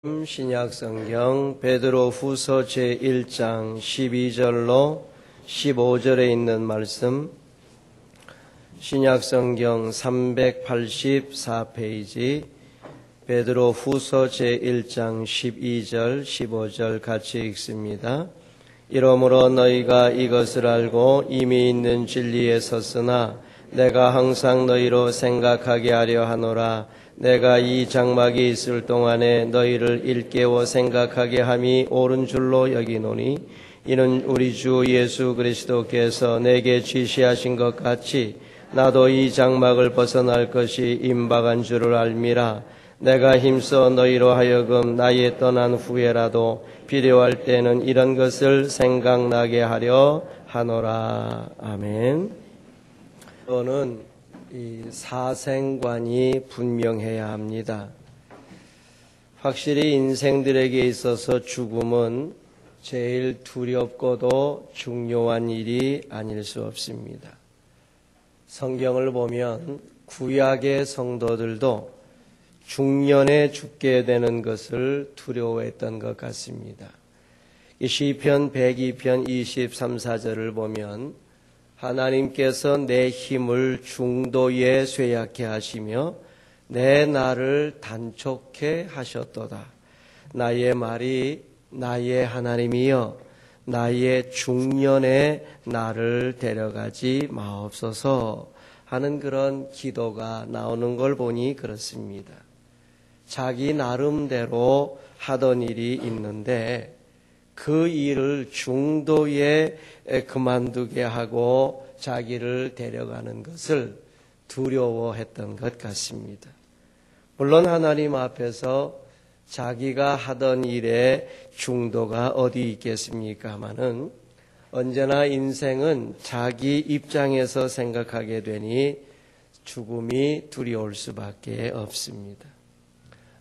신약성경 베드로후서 제1장 12절로 15절에 있는 말씀, 신약성경 384페이지 베드로후서 제1장 12절 15절 같이 읽습니다. 이러므로 너희가 이것을 알고 이미 있는 진리에 섰으나 내가 항상 너희로 생각하게 하려 하노라. 내가 이 장막이 있을 동안에 너희를 일깨워 생각하게 함이 옳은 줄로 여기노니 이는 우리 주 예수 그리스도께서 내게 지시하신 것 같이 나도 이 장막을 벗어날 것이 임박한 줄을 알미라. 내가 힘써 너희로 하여금 나의 떠난 후에라도 필요할 때는 이런 것을 생각나게 하려 하노라. 아멘. 저는 이 사생관이 분명해야 합니다. 확실히 인생들에게 있어서 죽음은 제일 두렵고도 중요한 일이 아닐 수 없습니다. 성경을 보면 구약의 성도들도 중년에 죽게 되는 것을 두려워했던 것 같습니다. 이 시편 102편 23, 4절을 보면 하나님께서 내 힘을 중도에 쇠약해 하시며 내 날을 단촉해 하셨도다. 나의 말이 나의 하나님이여 나의 중년에 나를 데려가지 마옵소서 하는 그런 기도가 나오는 걸 보니 그렇습니다. 자기 나름대로 하던 일이 있는데 그 일을 중도에 그만두게 하고 자기를 데려가는 것을 두려워했던 것 같습니다. 물론 하나님 앞에서 자기가 하던 일의 중도가 어디 있겠습니까마는 언제나 인생은 자기 입장에서 생각하게 되니 죽음이 두려울 수밖에 없습니다.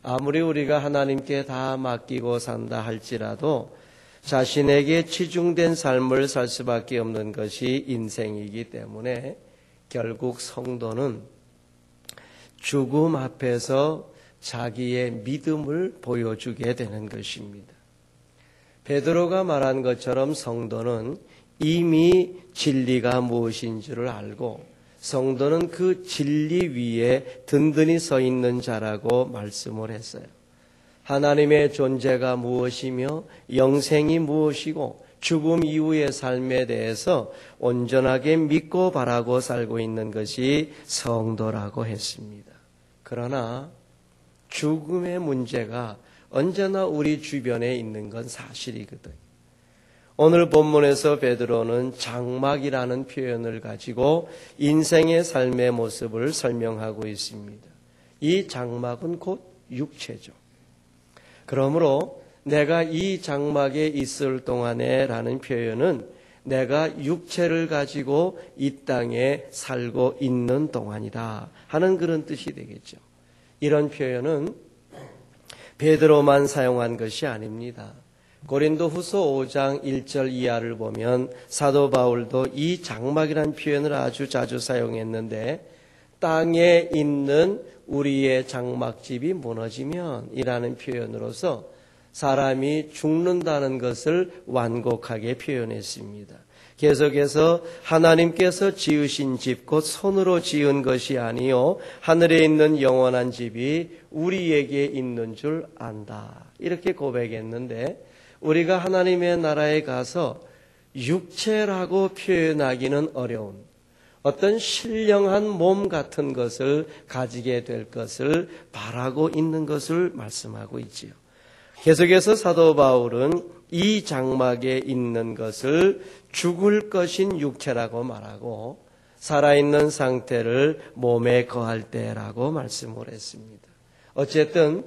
아무리 우리가 하나님께 다 맡기고 산다 할지라도 자신에게 치중된 삶을 살 수밖에 없는 것이 인생이기 때문에 결국 성도는 죽음 앞에서 자기의 믿음을 보여주게 되는 것입니다. 베드로가 말한 것처럼 성도는 이미 진리가 무엇인 줄을 알고 성도는 그 진리 위에 든든히 서 있는 자라고 말씀을 했어요. 하나님의 존재가 무엇이며 영생이 무엇이고 죽음 이후의 삶에 대해서 온전하게 믿고 바라고 살고 있는 것이 성도라고 했습니다. 그러나 죽음의 문제가 언제나 우리 주변에 있는 건 사실이거든요. 오늘 본문에서 베드로는 장막이라는 표현을 가지고 인생의 삶의 모습을 설명하고 있습니다. 이 장막은 곧 육체죠. 그러므로 내가 이 장막에 있을 동안에 라는 표현은 내가 육체를 가지고 이 땅에 살고 있는 동안이다 하는 그런 뜻이 되겠죠. 이런 표현은 베드로만 사용한 것이 아닙니다. 고린도후서 5장 1절 이하를 보면 사도 바울도 이 장막이라는 표현을 아주 자주 사용했는데 땅에 있는 우리의 장막집이 무너지면 이라는 표현으로서 사람이 죽는다는 것을 완곡하게 표현했습니다. 계속해서 하나님께서 지으신 집 곧 손으로 지은 것이 아니요 하늘에 있는 영원한 집이 우리에게 있는 줄 안다. 이렇게 고백했는데 우리가 하나님의 나라에 가서 육체라고 표현하기는 어려운 어떤 신령한 몸 같은 것을 가지게 될 것을 바라고 있는 것을 말씀하고 있지요. 계속해서 사도 바울은 이 장막에 있는 것을 죽을 것인 육체라고 말하고 살아있는 상태를 몸에 거할 때라고 말씀을 했습니다. 어쨌든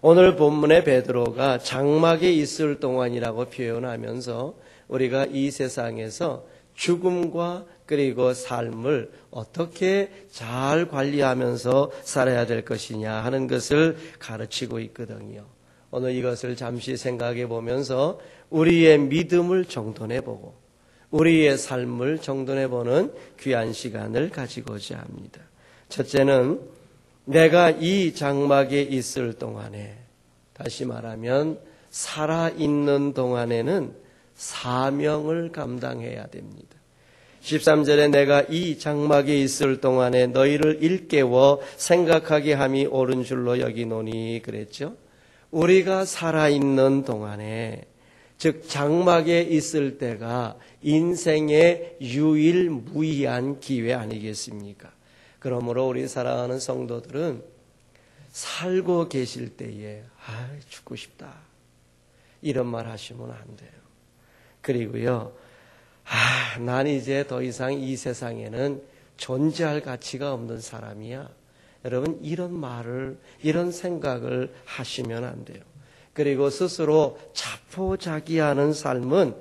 오늘 본문의 베드로가 장막에 있을 동안이라고 표현하면서 우리가 이 세상에서 죽음과 그리고 삶을 어떻게 잘 관리하면서 살아야 될 것이냐 하는 것을 가르치고 있거든요. 오늘 이것을 잠시 생각해 보면서 우리의 믿음을 정돈해 보고 우리의 삶을 정돈해 보는 귀한 시간을 가지고자 합니다. 첫째는 내가 이 장막에 있을 동안에 다시 말하면 살아있는 동안에는 사명을 감당해야 됩니다. 13절에 내가 이 장막에 있을 동안에 너희를 일깨워 생각하게 함이 옳은 줄로 여기노니 그랬죠. 우리가 살아있는 동안에, 즉 장막에 있을 때가 인생의 유일무이한 기회 아니겠습니까? 그러므로 우리 사랑하는 성도들은 살고 계실 때에 죽고 싶다 이런 말 하시면 안 돼요. 그리고요, 난 이제 더 이상 이 세상에는 존재할 가치가 없는 사람이야. 여러분, 이런 말을, 이런 생각을 하시면 안 돼요. 그리고 스스로 자포자기하는 삶은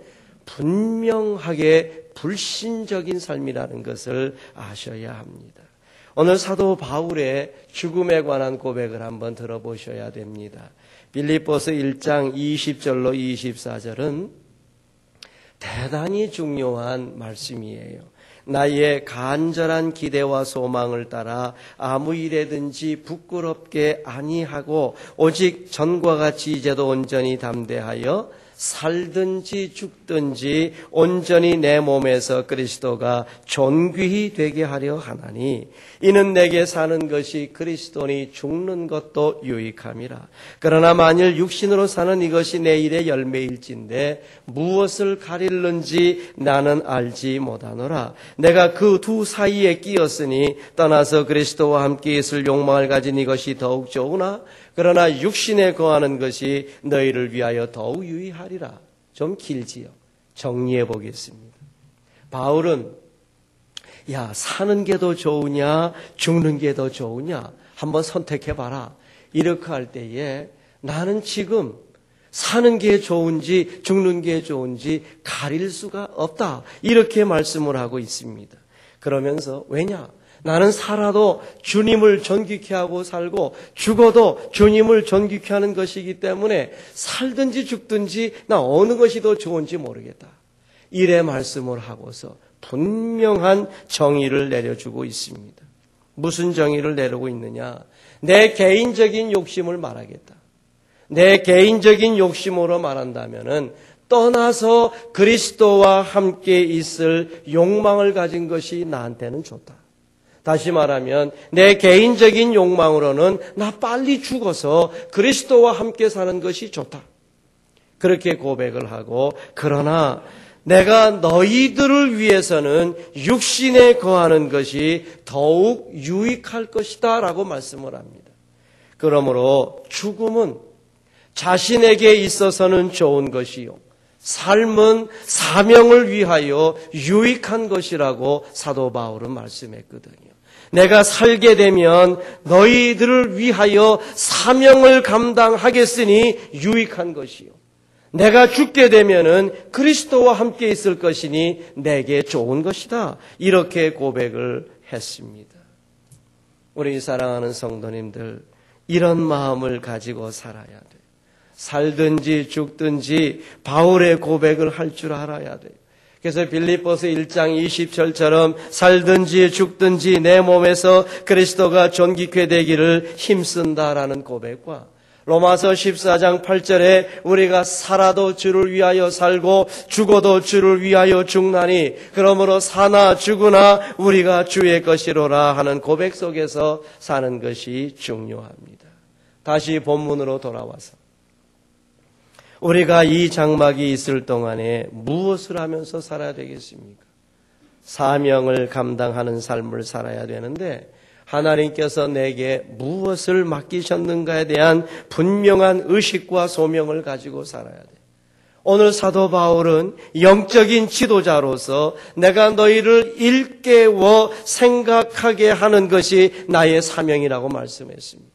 분명하게 불신적인 삶이라는 것을 아셔야 합니다. 오늘 사도 바울의 죽음에 관한 고백을 한번 들어보셔야 됩니다. 빌립보서 1장 20절로 24절은 대단히 중요한 말씀이에요. 나의 간절한 기대와 소망을 따라 아무 일에든지 부끄럽게 아니하고 오직 전과 같이 이제도 온전히 담대하여 살든지 죽든지 온전히 내 몸에서 그리스도가 존귀히 되게 하려 하나니 이는 내게 사는 것이 그리스도니 죽는 것도 유익함이라. 그러나 만일 육신으로 사는 이것이 내 일의 열매일진데 무엇을 가릴는지 나는 알지 못하노라. 내가 그 두 사이에 끼었으니 떠나서 그리스도와 함께 있을 욕망을 가진 이것이 더욱 좋으나 그러나 육신에 거하는 것이 너희를 위하여 더욱 유의하리라. 좀 길지요. 정리해 보겠습니다. 바울은 사는 게 더 좋으냐 죽는 게 더 좋으냐 한번 선택해봐라. 이렇게 할 때에 나는 지금 사는 게 좋은지 죽는 게 좋은지 가릴 수가 없다. 이렇게 말씀을 하고 있습니다. 그러면서 왜냐? 나는 살아도 주님을 존귀케 하고 살고 죽어도 주님을 존귀케 하는 것이기 때문에 살든지 죽든지 나 어느 것이 더 좋은지 모르겠다. 이래 말씀을 하고서 분명한 정의를 내려주고 있습니다. 무슨 정의를 내리고 있느냐? 내 개인적인 욕심을 말하겠다. 내 개인적인 욕심으로 말한다면은 떠나서 그리스도와 함께 있을 욕망을 가진 것이 나한테는 좋다. 다시 말하면 내 개인적인 욕망으로는 나 빨리 죽어서 그리스도와 함께 사는 것이 좋다. 그렇게 고백을 하고 그러나 내가 너희들을 위해서는 육신에 거하는 것이 더욱 유익할 것이다 라고 말씀을 합니다. 그러므로 죽음은 자신에게 있어서는 좋은 것이요 삶은 사명을 위하여 유익한 것이라고 사도 바울은 말씀했거든요. 내가 살게 되면 너희들을 위하여 사명을 감당하겠으니 유익한 것이요. 내가 죽게 되면은 그리스도와 함께 있을 것이니 내게 좋은 것이다. 이렇게 고백을 했습니다. 우리 사랑하는 성도님들, 이런 마음을 가지고 살아야 돼요. 살든지 죽든지 바울의 고백을 할 줄 알아야 돼요. 그래서 빌립보서 1장 20절처럼 살든지 죽든지 내 몸에서 그리스도가 존귀케 되기를 힘쓴다라는 고백과 로마서 14장 8절에 우리가 살아도 주를 위하여 살고 죽어도 주를 위하여 죽나니 그러므로 사나 죽으나 우리가 주의 것이로라 하는 고백 속에서 사는 것이 중요합니다. 다시 본문으로 돌아와서 우리가 이 장막이 있을 동안에 무엇을 하면서 살아야 되겠습니까? 사명을 감당하는 삶을 살아야 되는데 하나님께서 내게 무엇을 맡기셨는가에 대한 분명한 의식과 소명을 가지고 살아야 돼요. 오늘 사도 바울은 영적인 지도자로서 내가 너희를 일깨워 생각하게 하는 것이 나의 사명이라고 말씀했습니다.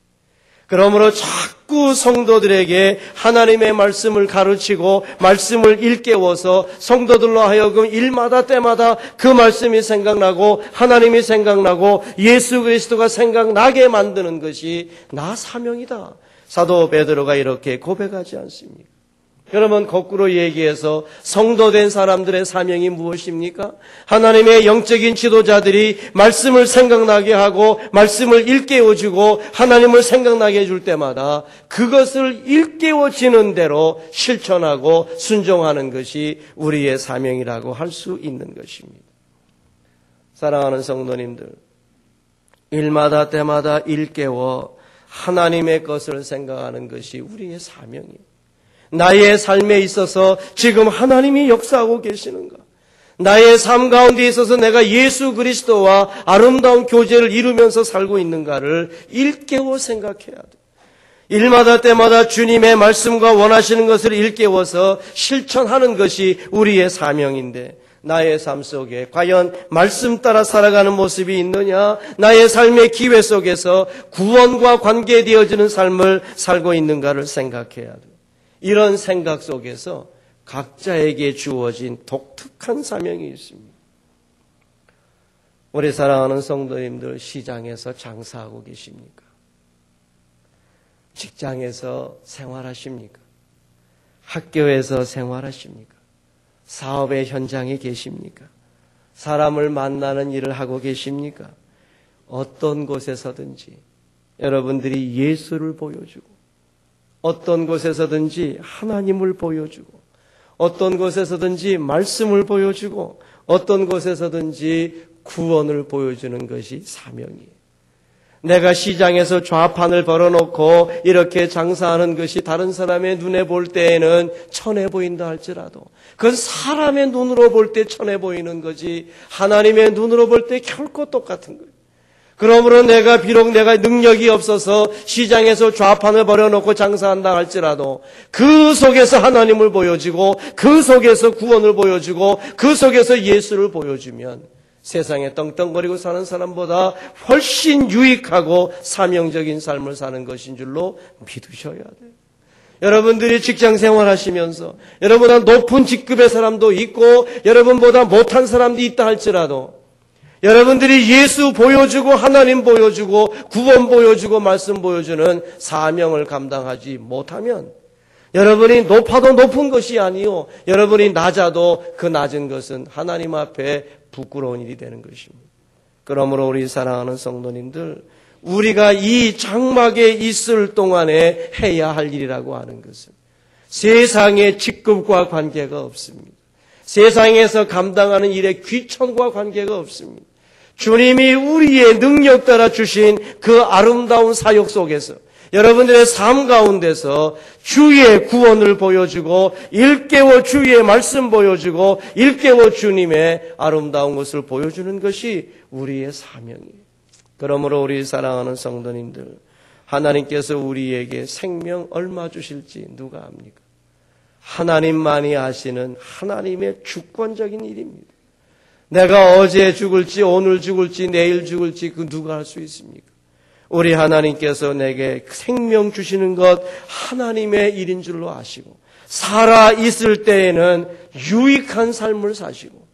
그러므로 자꾸 성도들에게 하나님의 말씀을 가르치고 말씀을 일깨워서 성도들로 하여금 일마다 때마다 그 말씀이 생각나고 하나님이 생각나고 예수 그리스도가 생각나게 만드는 것이 나 사명이다. 사도 베드로가 이렇게 고백하지 않습니까? 여러분, 거꾸로 얘기해서 성도된 사람들의 사명이 무엇입니까? 하나님의 영적인 지도자들이 말씀을 생각나게 하고 말씀을 일깨워주고 하나님을 생각나게 해줄 때마다 그것을 일깨워지는 대로 실천하고 순종하는 것이 우리의 사명이라고 할 수 있는 것입니다. 사랑하는 성도님들, 일마다 때마다 일깨워 하나님의 것을 생각하는 것이 우리의 사명이에요. 나의 삶에 있어서 지금 하나님이 역사하고 계시는가? 나의 삶 가운데 있어서 내가 예수 그리스도와 아름다운 교제를 이루면서 살고 있는가를 일깨워 생각해야 돼. 일마다 때마다 주님의 말씀과 원하시는 것을 일깨워서 실천하는 것이 우리의 사명인데, 나의 삶 속에 과연 말씀 따라 살아가는 모습이 있느냐? 나의 삶의 기회 속에서 구원과 관계되어지는 삶을 살고 있는가를 생각해야 돼. 이런 생각 속에서 각자에게 주어진 독특한 사명이 있습니다. 우리 사랑하는 성도님들, 시장에서 장사하고 계십니까? 직장에서 생활하십니까? 학교에서 생활하십니까? 사업의 현장에 계십니까? 사람을 만나는 일을 하고 계십니까? 어떤 곳에서든지 여러분들이 예수를 보여주고, 어떤 곳에서든지 하나님을 보여주고, 어떤 곳에서든지 말씀을 보여주고, 어떤 곳에서든지 구원을 보여주는 것이 사명이에요. 내가 시장에서 좌판을 벌어놓고 이렇게 장사하는 것이 다른 사람의 눈에 볼 때에는 천해 보인다 할지라도 그건 사람의 눈으로 볼 때 천해 보이는 거지 하나님의 눈으로 볼 때 결코 똑같은 거예요. 그러므로 비록 내가 능력이 없어서 시장에서 좌판을 벌여놓고 장사한다 할지라도 그 속에서 하나님을 보여주고 그 속에서 구원을 보여주고 그 속에서 예수를 보여주면 세상에 떵떵거리고 사는 사람보다 훨씬 유익하고 사명적인 삶을 사는 것인 줄로 믿으셔야 돼요. 여러분들이 직장 생활하시면서 여러분보다 높은 직급의 사람도 있고 여러분보다 못한 사람도 있다 할지라도 여러분들이 예수 보여주고 하나님 보여주고 구원 보여주고 말씀 보여주는 사명을 감당하지 못하면 여러분이 높아도 높은 것이 아니요 여러분이 낮아도 그 낮은 것은 하나님 앞에 부끄러운 일이 되는 것입니다. 그러므로 우리 사랑하는 성도님들, 우리가 이 장막에 있을 동안에 해야 할 일이라고 하는 것은 세상의 직급과 관계가 없습니다. 세상에서 감당하는 일의 귀천과 관계가 없습니다. 주님이 우리의 능력 따라 주신 그 아름다운 사역 속에서 여러분들의 삶 가운데서 주의 구원을 보여주고 일깨워 주의 말씀 보여주고 일깨워 주님의 아름다운 것을 보여주는 것이 우리의 사명이에요. 그러므로 우리 사랑하는 성도님들, 하나님께서 우리에게 생명 얼마 주실지 누가 압니까? 하나님만이 아시는 하나님의 주권적인 일입니다. 내가 어제 죽을지 오늘 죽을지 내일 죽을지 그 누가 알 수 있습니까? 우리 하나님께서 내게 생명 주시는 것 하나님의 일인 줄로 아시고 살아 있을 때에는 유익한 삶을 사시고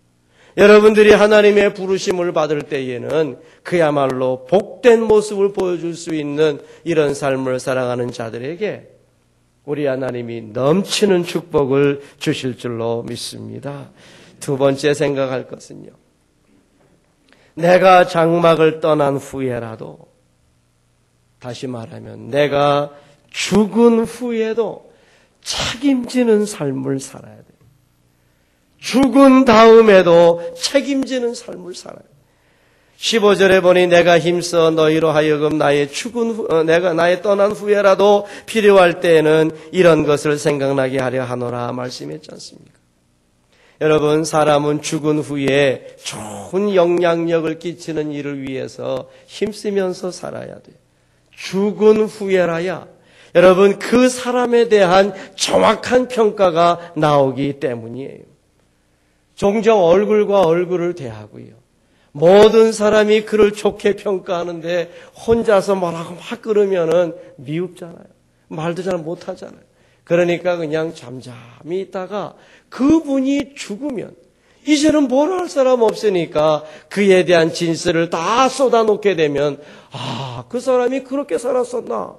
여러분들이 하나님의 부르심을 받을 때에는 그야말로 복된 모습을 보여줄 수 있는 이런 삶을 살아가는 자들에게 우리 하나님이 넘치는 축복을 주실 줄로 믿습니다. 두 번째 생각할 것은요, 내가 장막을 떠난 후에라도, 다시 말하면 내가 죽은 후에도 책임지는 삶을 살아야 돼요. 죽은 다음에도 책임지는 삶을 살아야 돼요. 15절에 보니 내가 힘써 너희로 하여금 나의 떠난 후에라도 필요할 때에는 이런 것을 생각나게 하려 하노라 말씀했지 않습니까? 여러분, 사람은 죽은 후에 좋은 영향력을 끼치는 일을 위해서 힘쓰면서 살아야 돼요. 죽은 후에라야 여러분 그 사람에 대한 정확한 평가가 나오기 때문이에요. 종종 얼굴과 얼굴을 대하고요. 모든 사람이 그를 좋게 평가하는데 혼자서 뭐라고 막 그러면은 미흡잖아요. 말도 잘 못하잖아요. 그러니까 그냥 잠잠히 있다가 그분이 죽으면 이제는 뭐라 할 사람 없으니까 그에 대한 진술을 다 쏟아놓게 되면 그 사람이 그렇게 살았었나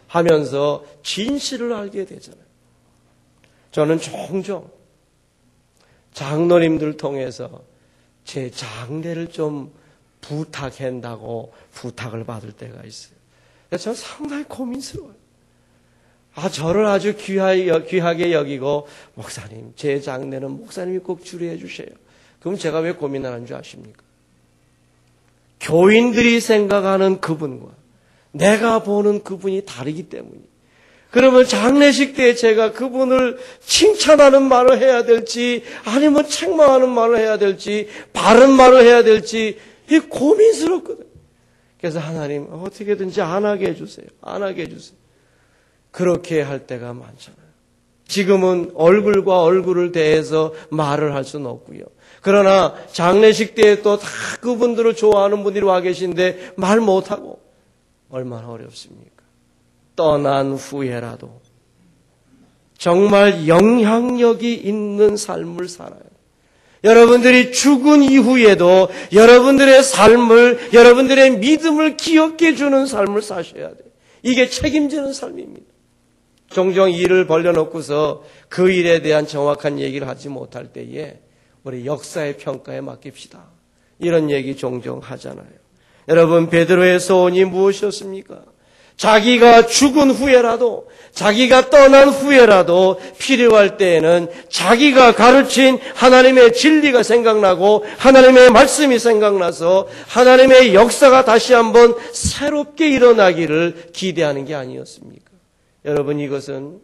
하면서 진실을 알게 되잖아요. 저는 종종 장로님들 통해서 제 장례를 좀 부탁한다고 부탁을 받을 때가 있어요. 그래서 저는 상당히 고민스러워요. 저를 아주 귀하게 여기고, 목사님, 제 장례는 목사님이 꼭 주례해 주세요. 그럼 제가 왜 고민하는 줄 아십니까? 교인들이 생각하는 그분과 내가 보는 그분이 다르기 때문이에요. 그러면 장례식 때 제가 그분을 칭찬하는 말을 해야 될지, 아니면 책망하는 말을 해야 될지, 바른 말을 해야 될지, 이 고민스럽거든요. 그래서 하나님, 어떻게든지 안 하게 해주세요. 안 하게 해주세요. 그렇게 할 때가 많잖아요. 지금은 얼굴과 얼굴을 대해서 말을 할 수는 없고요. 그러나 장례식 때에 또 다 그분들을 좋아하는 분들이 와 계신데 말 못하고 얼마나 어렵습니까? 떠난 후에라도 정말 영향력이 있는 삶을 살아요. 여러분들이 죽은 이후에도 여러분들의 삶을, 여러분들의 믿음을 기억해 주는 삶을 사셔야 돼요. 이게 책임지는 삶입니다. 종종 일을 벌려놓고서 그 일에 대한 정확한 얘기를 하지 못할 때에 우리 역사의 평가에 맡깁시다. 이런 얘기 종종 하잖아요. 여러분, 베드로의 소원이 무엇이었습니까? 자기가 죽은 후에라도, 자기가 떠난 후에라도 필요할 때에는 자기가 가르친 하나님의 진리가 생각나고 하나님의 말씀이 생각나서 하나님의 역사가 다시 한번 새롭게 일어나기를 기대하는 게 아니었습니까? 여러분, 이것은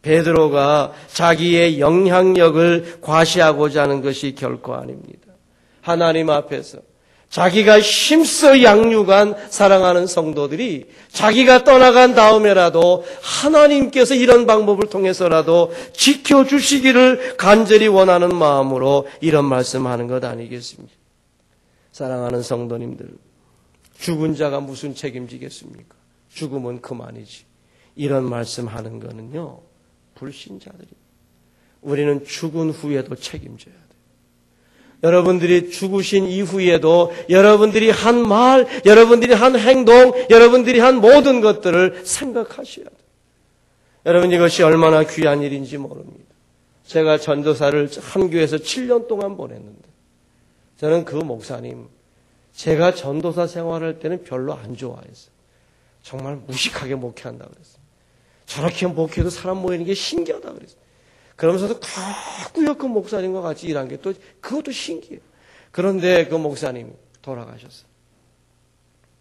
베드로가 자기의 영향력을 과시하고자 하는 것이 결코 아닙니다. 하나님 앞에서 자기가 힘써 양육한 사랑하는 성도들이 자기가 떠나간 다음에라도 하나님께서 이런 방법을 통해서라도 지켜주시기를 간절히 원하는 마음으로 이런 말씀하는 것 아니겠습니까? 사랑하는 성도님들, 죽은 자가 무슨 책임지겠습니까? 죽으면 그만이지. 이런 말씀하는 거는요, 불신자들입니다. 우리는 죽은 후에도 책임져야 돼요. 여러분들이 죽으신 이후에도 여러분들이 한 말, 여러분들이 한 행동, 여러분들이 한 모든 것들을 생각하셔야 돼요. 여러분, 이것이 얼마나 귀한 일인지 모릅니다. 제가 전도사를 한 교회에서 7년 동안 보냈는데 저는 그 목사님, 제가 전도사 생활할 때는 별로 안 좋아했어요. 정말 무식하게 목회한다고 그랬어요. 저렇게 목회도 사람 모이는 게 신기하다 그랬어요. 그러면서도 가꾸요 그 목사님과 같이 일한 게 또 그것도 신기해요. 그런데 그 목사님이 돌아가셨어요.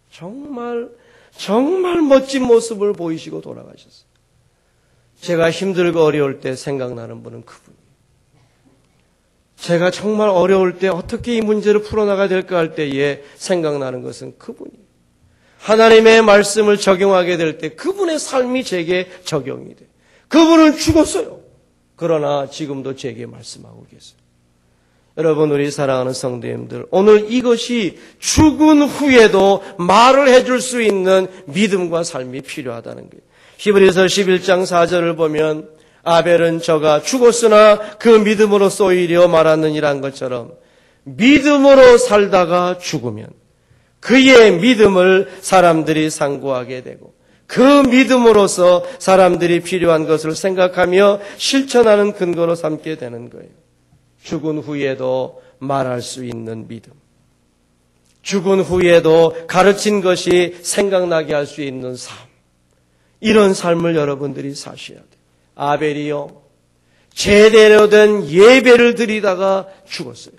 정말 멋진 모습을 보이시고 돌아가셨어요. 제가 힘들고 어려울 때 생각나는 분은 그분이에요. 제가 정말 어려울 때 어떻게 이 문제를 풀어나가야 될까 할 때에 생각나는 것은 그분이에요. 하나님의 말씀을 적용하게 될 때 그분의 삶이 제게 적용이 돼요. 그분은 죽었어요. 그러나 지금도 제게 말씀하고 계세요. 여러분, 우리 사랑하는 성도님들, 오늘 이것이 죽은 후에도 말을 해줄 수 있는 믿음과 삶이 필요하다는 거예요. 히브리서 11장 4절을 보면 아벨은 저가 죽었으나 그 믿음으로 쏘이려 말았느니란 것처럼 믿음으로 살다가 죽으면 그의 믿음을 사람들이 상고하게 되고 그 믿음으로서 사람들이 필요한 것을 생각하며 실천하는 근거로 삼게 되는 거예요. 죽은 후에도 말할 수 있는 믿음. 죽은 후에도 가르친 것이 생각나게 할 수 있는 삶. 이런 삶을 여러분들이 사셔야 돼요. 아벨이요, 제대로 된 예배를 드리다가 죽었어요.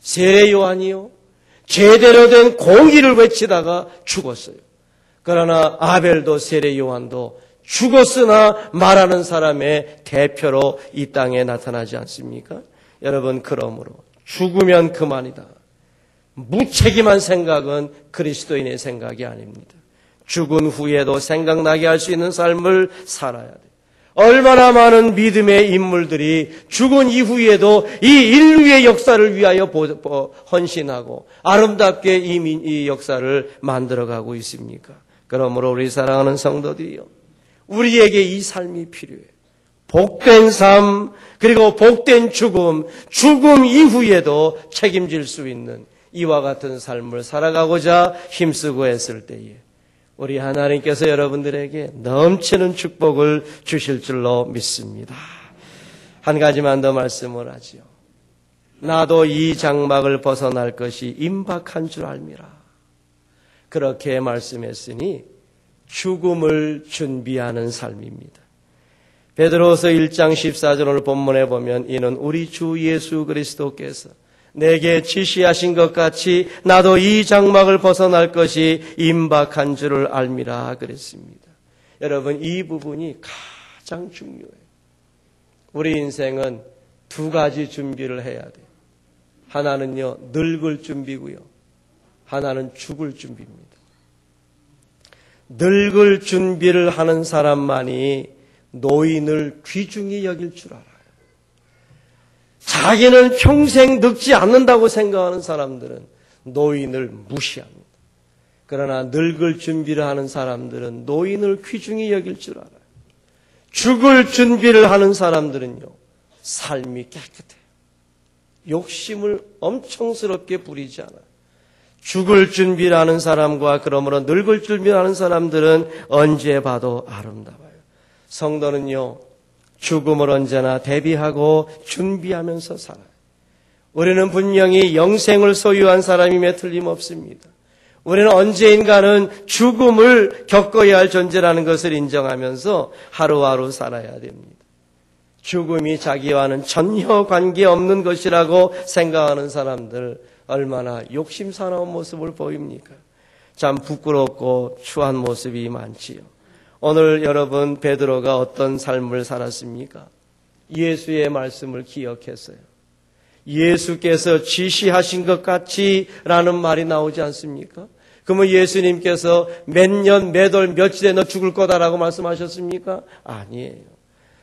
세례 요한이요, 제대로 된 공의를 외치다가 죽었어요. 그러나 아벨도 세례 요한도 죽었으나 말하는 사람의 대표로 이 땅에 나타나지 않습니까? 여러분, 그러므로 죽으면 그만이다. 무책임한 생각은 그리스도인의 생각이 아닙니다. 죽은 후에도 생각나게 할 수 있는 삶을 살아야 돼요. 얼마나 많은 믿음의 인물들이 죽은 이후에도 이 인류의 역사를 위하여 헌신하고 아름답게 이 역사를 만들어가고 있습니까? 그러므로 우리 사랑하는 성도들이요, 우리에게 이 삶이 필요해요. 복된 삶, 그리고 복된 죽음, 죽음 이후에도 책임질 수 있는 이와 같은 삶을 살아가고자 힘쓰고 했을 때에 우리 하나님께서 여러분들에게 넘치는 축복을 주실 줄로 믿습니다. 한 가지만 더 말씀을 하지요. 나도 이 장막을 벗어날 것이 임박한 줄 알미라. 그렇게 말씀했으니 죽음을 준비하는 삶입니다. 베드로서 1장 14절 오늘 본문에 보면 이는 우리 주 예수 그리스도께서 내게 지시하신 것 같이 나도 이 장막을 벗어날 것이 임박한 줄을 알미라 그랬습니다. 여러분, 이 부분이 가장 중요해요. 우리 인생은 두 가지 준비를 해야 돼요. 하나는요, 늙을 준비고요. 하나는 죽을 준비입니다. 늙을 준비를 하는 사람만이 노인을 귀중히 여길 줄 알아요. 자기는 평생 늙지 않는다고 생각하는 사람들은 노인을 무시합니다. 그러나 늙을 준비를 하는 사람들은 노인을 귀중히 여길 줄 알아요. 죽을 준비를 하는 사람들은요, 삶이 깨끗해요. 욕심을 엄청스럽게 부리지 않아요. 죽을 준비를 하는 사람과 그러므로 늙을 준비를 하는 사람들은 언제 봐도 아름다워요. 성도는요, 죽음을 언제나 대비하고 준비하면서 살아요. 우리는 분명히 영생을 소유한 사람임에 틀림없습니다. 우리는 언제인가는 죽음을 겪어야 할 존재라는 것을 인정하면서 하루하루 살아야 됩니다. 죽음이 자기와는 전혀 관계없는 것이라고 생각하는 사람들 얼마나 욕심사나운 모습을 보입니까? 참 부끄럽고 추한 모습이 많지요. 오늘 여러분, 베드로가 어떤 삶을 살았습니까? 예수의 말씀을 기억했어요. 예수께서 지시하신 것 같이 라는 말이 나오지 않습니까? 그러면 예수님께서 몇 년, 몇 월, 며칠에 너 죽을 거다라고 말씀하셨습니까? 아니에요.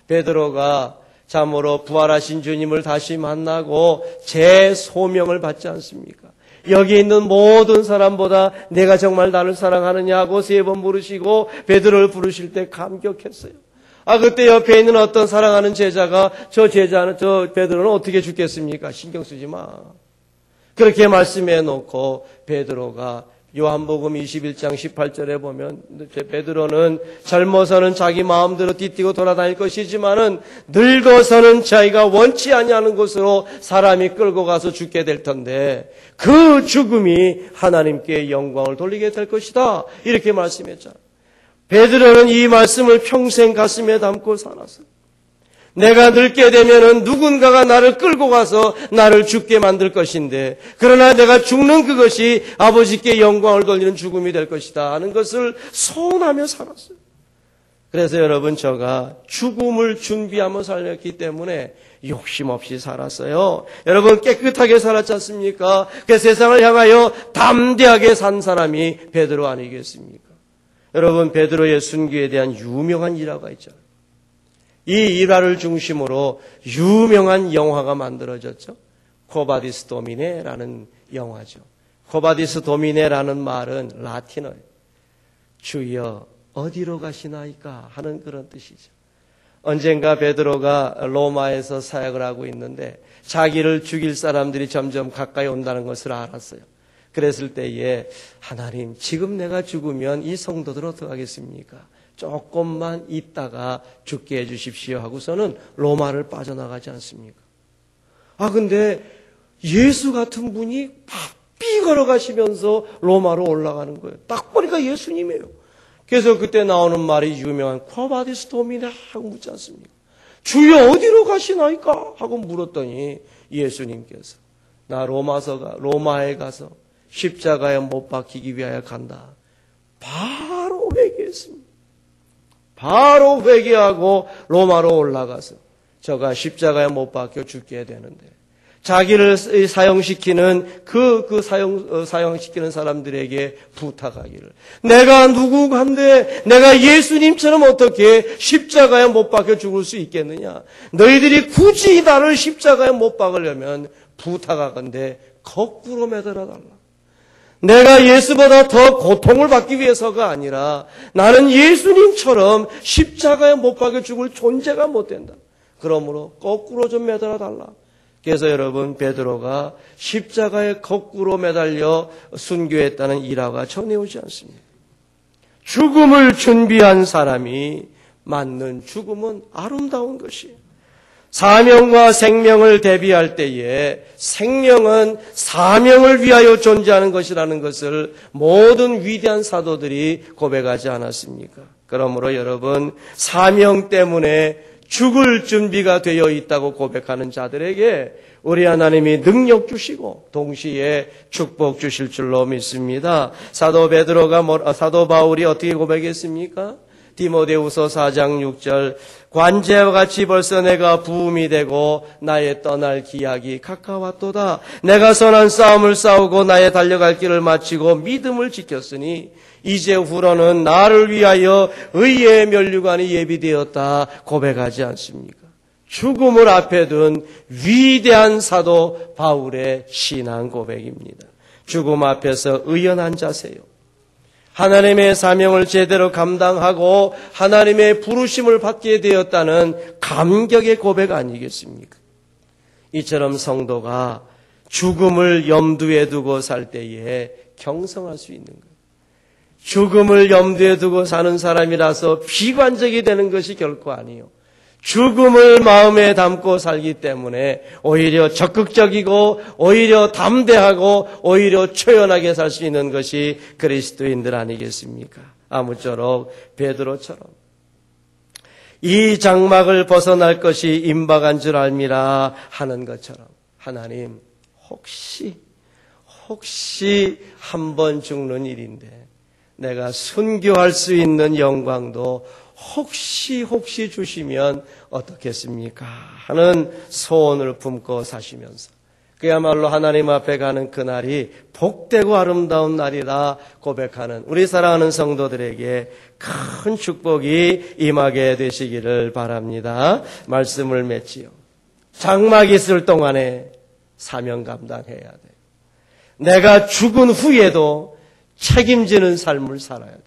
베드로가 참으로 부활하신 주님을 다시 만나고 제 소명을 받지 않습니까? 여기 있는 모든 사람보다 내가 정말 나를 사랑하느냐고 3번 물으시고 베드로를 부르실 때 감격했어요. 그때 옆에 있는 어떤 사랑하는 제자가 저 베드로는 어떻게 죽겠습니까? 신경 쓰지 마. 그렇게 말씀해 놓고 베드로가 요한복음 21장 18절에 보면 베드로는 젊어서는 자기 마음대로 뛰뛰고 돌아다닐 것이지만은 늙어서는 자기가 원치 아니하는 곳으로 사람이 끌고 가서 죽게 될 텐데 그 죽음이 하나님께 영광을 돌리게 될 것이다. 이렇게 말씀했잖아요. 베드로는 이 말씀을 평생 가슴에 담고 살았어요. 내가 늙게 되면은 누군가가 나를 끌고 가서 나를 죽게 만들 것인데 그러나 내가 죽는 그것이 아버지께 영광을 돌리는 죽음이 될 것이다 하는 것을 소원하며 살았어요. 그래서 여러분, 제가 죽음을 준비하며 살렸기 때문에 욕심 없이 살았어요. 여러분, 깨끗하게 살았지 않습니까? 그 세상을 향하여 담대하게 산 사람이 베드로 아니겠습니까? 여러분, 베드로의 순교에 대한 유명한 일화가 있잖아요. 이 일화를 중심으로 유명한 영화가 만들어졌죠. 코바디스 도미네라는 영화죠. 코바디스 도미네라는 말은 라틴어예요. 주여 어디로 가시나이까 하는 그런 뜻이죠. 언젠가 베드로가 로마에서 사역을 하고 있는데 자기를 죽일 사람들이 점점 가까이 온다는 것을 알았어요. 그랬을 때에 하나님, 지금 내가 죽으면 이 성도들 어떻게 하겠습니까? 조금만 있다가 죽게 해주십시오 하고서는 로마를 빠져나가지 않습니까? 근데 예수 같은 분이 바삐 걸어가시면서 로마로 올라가는 거예요. 딱 보니까 예수님이에요. 그래서 그때 나오는 말이 유명한 코바디스 도미네 하고 묻지 않습니까? 주여 어디로 가시나이까? 하고 물었더니 예수님께서 나 로마에 가서 십자가에 못 박히기 위하여 간다. 바로 회개했습니다. 바로 회개하고 로마로 올라가서 저가 십자가에 못 박혀 죽게 되는데 자기를 사형시키는 사형시키는 사람들에게 부탁하기를 내가 누구간데 내가 예수님처럼 어떻게 십자가에 못 박혀 죽을 수 있겠느냐? 너희들이 굳이 나를 십자가에 못 박으려면 부탁하건대 거꾸로 매달아 달라. 내가 예수보다 더 고통을 받기 위해서가 아니라 나는 예수님처럼 십자가에 못 박혀 죽을 존재가 못 된다. 그러므로 거꾸로 좀 매달아 달라. 그래서 여러분, 베드로가 십자가에 거꾸로 매달려 순교했다는 일화가 전해오지 않습니다. 죽음을 준비한 사람이 맞는 죽음은 아름다운 것이에요. 사명과 생명을 대비할 때에 생명은 사명을 위하여 존재하는 것이라는 것을 모든 위대한 사도들이 고백하지 않았습니까? 그러므로 여러분, 사명 때문에 죽을 준비가 되어 있다고 고백하는 자들에게 우리 하나님이 능력 주시고 동시에 축복 주실 줄로 믿습니다. 사도 바울이 어떻게 고백했습니까? 디모데후서 4장 6절, 관제와 같이 벌써 내가 부음이 되고 나의 떠날 기약이 가까웠도다. 내가 선한 싸움을 싸우고 나의 달려갈 길을 마치고 믿음을 지켰으니 이제후로는 나를 위하여 의의 면류관이 예비되었다 고백하지 않습니까? 죽음을 앞에 둔 위대한 사도 바울의 신앙 고백입니다. 죽음 앞에서 의연한 자세요. 하나님의 사명을 제대로 감당하고 하나님의 부르심을 받게 되었다는 감격의 고백 아니겠습니까? 이처럼 성도가 죽음을 염두에 두고 살 때에 경성할 수 있는 거예요. 죽음을 염두에 두고 사는 사람이라서 비관적이 되는 것이 결코 아니에요. 죽음을 마음에 담고 살기 때문에 오히려 적극적이고 오히려 담대하고 오히려 초연하게 살 수 있는 것이 그리스도인들 아니겠습니까? 아무쪼록 베드로처럼 이 장막을 벗어날 것이 임박한 줄 알미라 하는 것처럼 하나님 혹시 한 번 죽는 일인데 내가 순교할 수 있는 영광도 혹시 주시면 어떻겠습니까? 하는 소원을 품고 사시면서 그야말로 하나님 앞에 가는 그날이 복되고 아름다운 날이라 고백하는 우리 사랑하는 성도들에게 큰 축복이 임하게 되시기를 바랍니다. 말씀을 맺지요. 장막이 있을 동안에 사명 감당해야 돼요. 내가 죽은 후에도 책임지는 삶을 살아야 돼요.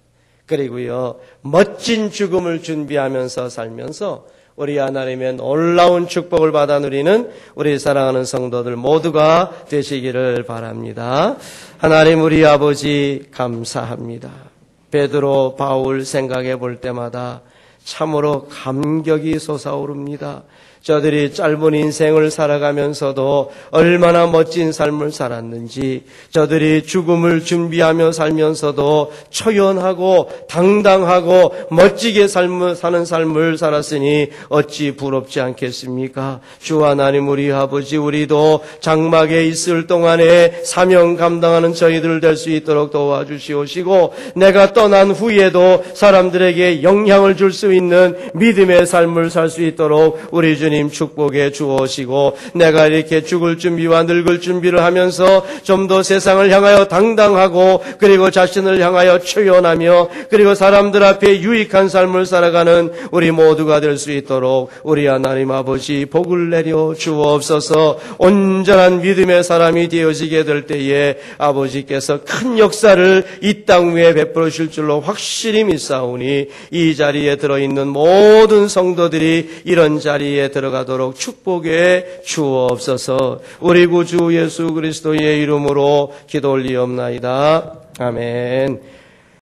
그리고요, 멋진 죽음을 준비하면서 살면서 우리 하나님의 놀라운 축복을 받아 누리는 우리 사랑하는 성도들 모두가 되시기를 바랍니다. 하나님 우리 아버지 감사합니다. 베드로, 바울 생각해 볼 때마다 참으로 감격이 솟아오릅니다. 저들이 짧은 인생을 살아가면서도 얼마나 멋진 삶을 살았는지, 저들이 죽음을 준비하며 살면서도 초연하고 당당하고 멋지게 사는 삶을 살았으니 어찌 부럽지 않겠습니까? 주 하나님 우리 아버지, 우리도 장막에 있을 동안에 사명 감당하는 저희들 될 수 있도록 도와주시옵시고, 내가 떠난 후에도 사람들에게 영향을 줄 수 있는 믿음의 삶을 살 수 있도록 우리 주님 축복해 주옵시고, 내가 이렇게 죽을 준비와 늙을 준비를 하면서 좀 더 세상을 향하여 당당하고 그리고 자신을 향하여 초연하며 그리고 사람들 앞에 유익한 삶을 살아가는 우리 모두가 될 수 있도록 우리 하나님 아버지 복을 내려 주옵소서. 온전한 믿음의 사람이 되어지게 될 때에 아버지께서 큰 역사를 이 땅 위에 베풀어 주실 줄로 확실히 믿사오니 이 자리에 들어있는 모든 성도들이 이런 자리에 들어가도록 축복해 주옵소서. 우리 구주 예수 그리스도의 이름으로 기도 올리옵나이다. 아멘.